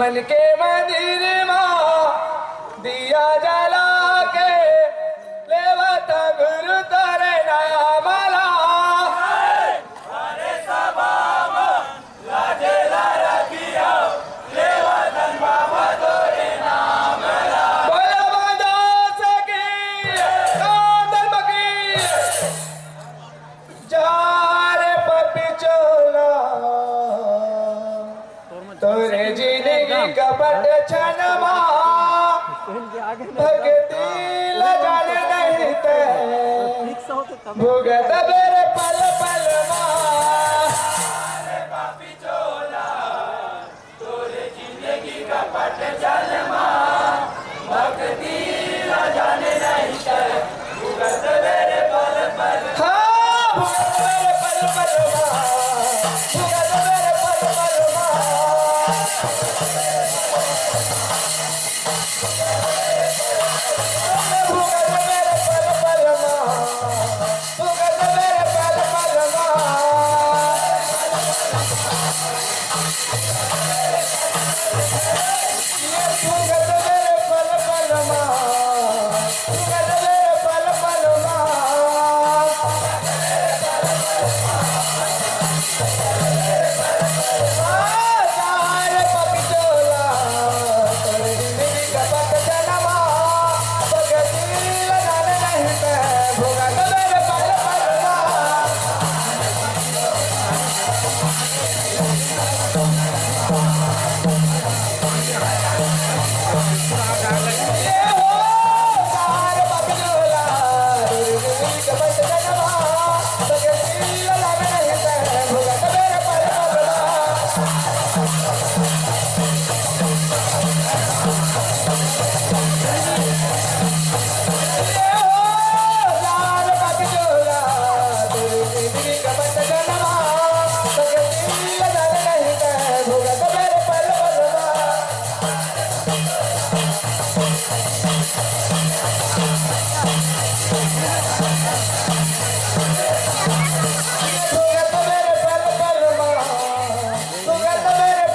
मन के मंदिर मां दिया जला के लेवत गुरु तारे नामला अरे सबाब लाजेला रखियो लेवतन बाबा तोरे नामला बोला बांधा सकी कांदल बकी जारे पपी चोला तोरे जिंदगी कपट छनमा भगती लगान नहीं ते भुगत बेरे पल पल अरे पापी चोला तोरे जिंदगी का पट जन्मा भक्ति न जाने नहीं ते भुगत मेरे पल पल हाँ भुगत बेरे पल पल भुगत बेरे पल पल भुगत बेरे पल पल भुगत बेरे पल पल भुगत बेरे पल पल भुगत बेरे पल पल चार पपी चोला तोरे जिंदगी का पट जनमा भगती लगान नहीं ते भुगत बेरे पल पल ये हो चार पपी चोला तोरे जिंदगी का पट जनमा भगती लगान नहीं ते भुगत बेरे पल पल लाल पपी चोला तोरे जिंदगी का पट जनमा भगती लगान नहीं ते भुगत बेरे पल पल भुगत मेरे पल पल भुगत मेरे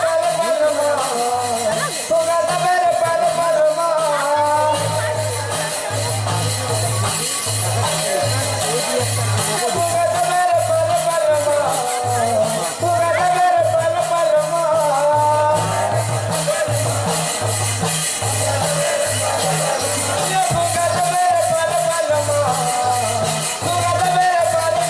पल पल भुगत मेरे पल पल भुगत मेरे पल पल भुगत मेरे पल पल भुगत मेरे पल पल भुगत मेरे पल पल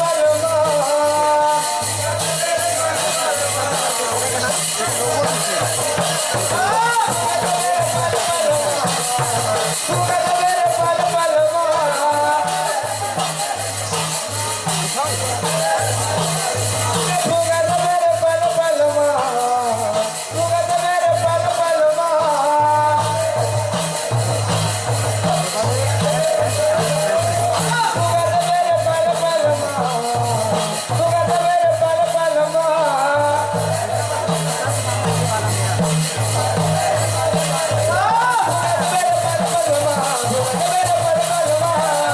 भुगत मेरे पल पल भुगत मेरे पल पल भुगत मेरे पल पल भुगत मेरे पल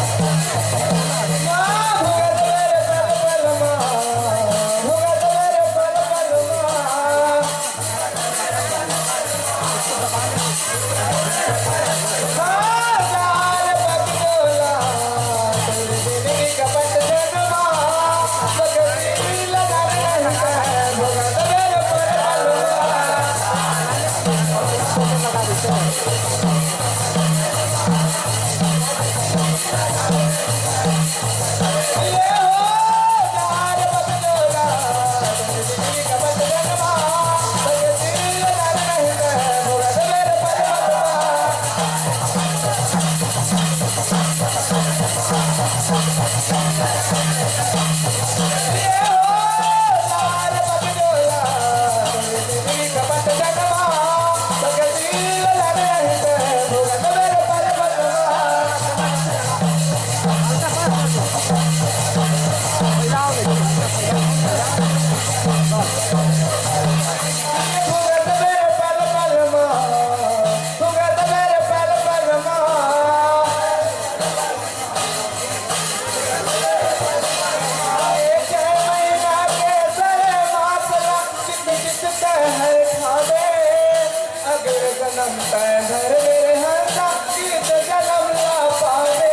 पल भुगत मेरे पल पल भुगत मेरे पल पल भगती जन्म तय घर मेरे हंसा गीत जन्म ला पावे